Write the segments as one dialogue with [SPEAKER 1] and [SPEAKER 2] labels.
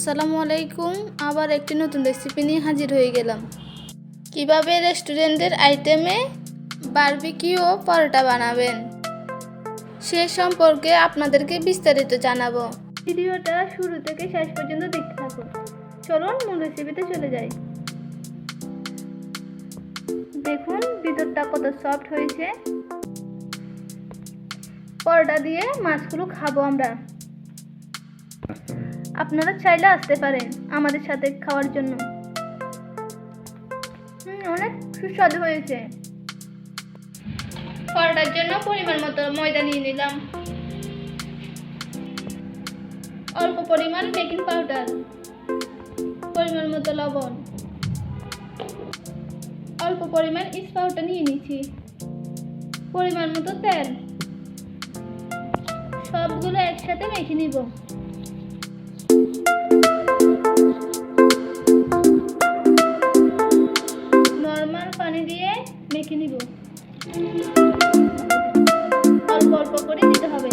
[SPEAKER 1] আসসালামু আলাইকুম। আবার একটি নতুন রেসিপি নিয়ে হাজির হয়ে গেলাম। কিভাবে রেস্টুরেন্টের আইটেমে বারবিকিউ ও পরোটা বানাবেন সে সম্পর্কে আপনাদেরকে বিস্তারিত জানাবো। ভিডিওটা শুরু থেকে শেষ পর্যন্ত দেখতে থাকুন। চলুন মূল রেসিপিতে চলে যাই। দেখুন ভিতরটা কত সফট হয়েছে। পরোটা দিয়ে মাছগুলো খাবো আমরা। আপনারা চাইলে আসতে পারেন আমাদের সাথে খাওয়ার জন্য। অনেক সুস্বাদু হয়েছে। পরোটার জন্য পরিমাণ মতো ময়দা নিয়ে নিলাম, অল্প পরিমাণ বেকিং পাউডার, পরিমাণ মতো লবণ, অল্প পরিমাণ ইস্ট পাউডার নিয়ে নিচ্ছি, পরিমাণ মতো তেল। সবগুলো একসাথে মেখে নিব। নরমাল পানি দিয়ে মেখে নিব। অল্প অল্প করে দিতে হবে।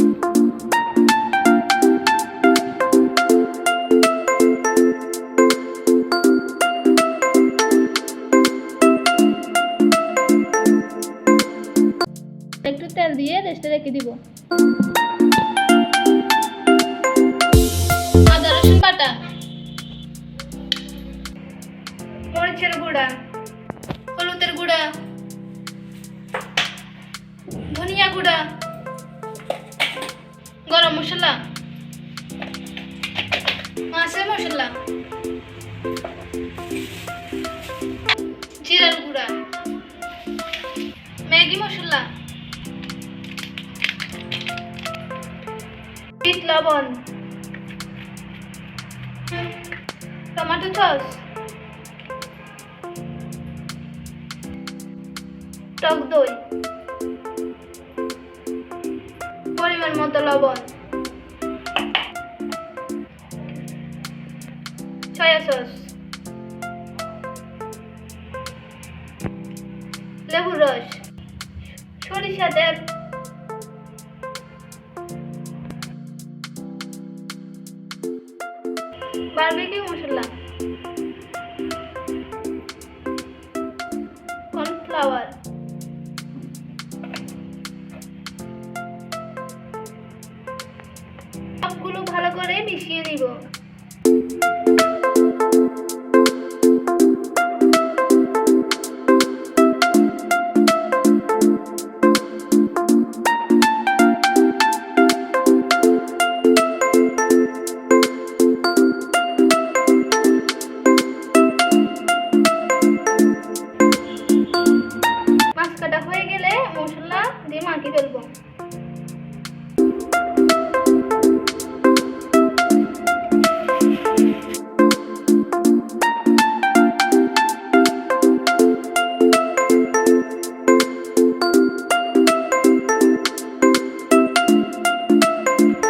[SPEAKER 1] একটু তেল দিয়ে রেস্টে রেখে দিব। আদা রসুন বাটা, মরিচের গুঁড়া, হলুদের গুঁড়া, ধনিয়া গুঁড়া, গরম মশলা, মাছের মশলা, জিরার গুঁড়া, ম্যাগি মশলা, বিট লবণ, টমেটো সস, টক দই, পরিমাণ মতো লবণ, সয়া সস, লেবুর রস, সরিষা তেল, বারবিকিউ মশলা, কর্নফ্লাওয়ার, সবগুলো ভালো করে মিশিয়ে নিব। মাছ কাটা হয়ে গেলে মশলা দিয়ে মাখিয়ে ফেলবো।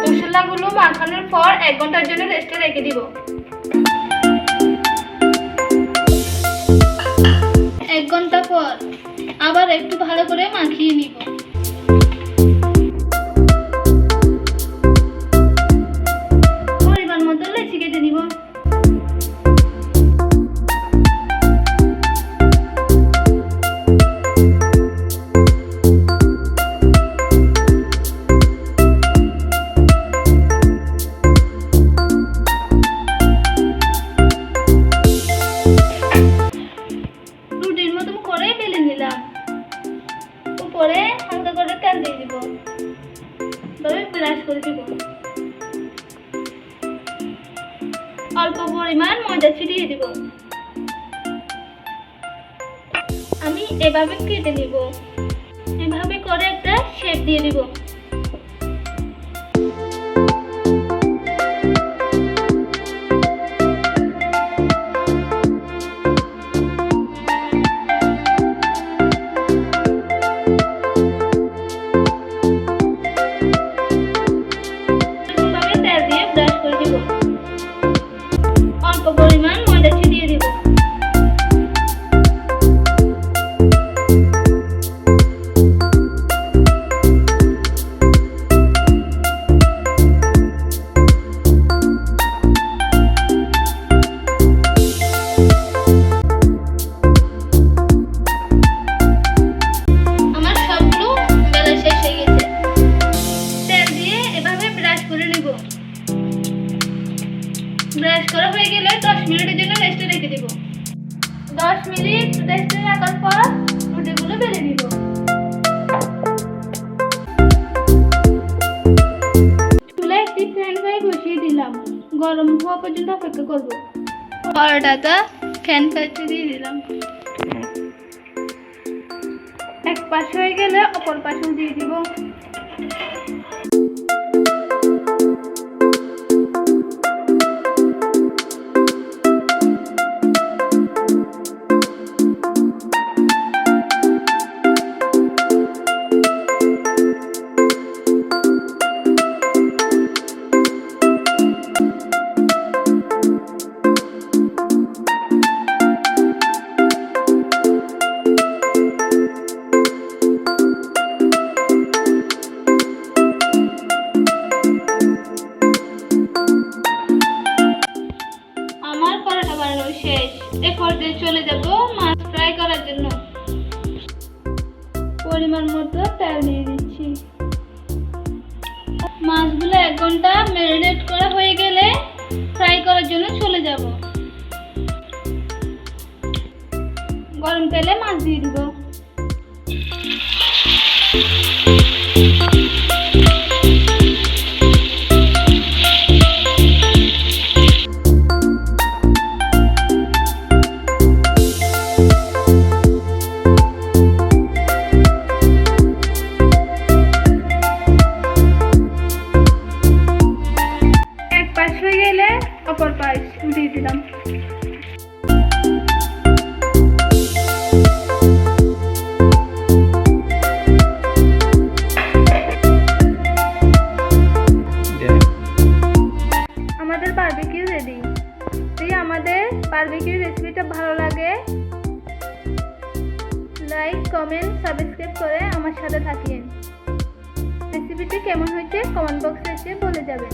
[SPEAKER 1] মশলাগুলো মাখানোর পর 1 ঘন্টার জন্য রেস্টে রেখে দিব। 1 ঘন্টা পর আবার একটু ভালো করে মাখিয়ে নিব। পরিমাণ মতো লেচি কেটে নিব। রুটির মতো করে বেলে নিলাম। উপরে হালকা করে তেল দিয়ে দিব, তবে ব্রাশ করে দিব। অল্প পরিমাণ ময়দা ছিটিয়ে দিব। আমি এভাবে কেটে নিব। এভাবে করে একটা শেপ দিয়ে দিব। অল্প পরিমাণ ময়দা ছিটিয়ে দিব। ব্রাশ করা হয়ে গেলে 10 মিনিটের জন্য রেস্টে রেখে দেব। 10 মিনিট রেস্টে রাখার পর রুটিগুলো বেলে নিব। চুলায় একটি ফ্রাই প্যান বসিয়ে দিলাম, গরম হওয়া পর্যন্ত অপেক্ষা করব। পরোটাটা ফ্যান পাশে দিয়ে দিলাম। এক পাশ হয়ে গেলে অপর পাশে দিয়ে দিব। আমার পরোটা বানানো শেষ। এ পর্যায়ে চলে যাব মাছ ফ্রাই করার জন্য। পরিমাণ মতো তেল দিয়ে দিচ্ছি। মাছগুলো 1 ঘন্টা ম্যারিনেট করা হয়ে গেলে ফ্রাই করার জন্য চলে যাব। গরম তেলে মাছ দিয়ে দিব। পাশ হয়ে গেলে অপর পাশ দিয়ে দিলাম। আমাদের বারবিকিউ রেডি। যদি আমাদের বারবিকিউ রেসিপিটা ভালো লাগে, লাইক, কমেন্ট, সাবস্ক্রাইব করে আমার সাথে থাকিয়েন। রেসিপিটি কেমন হয়েছে কমেন্ট বক্সে এসে বলে যাবেন।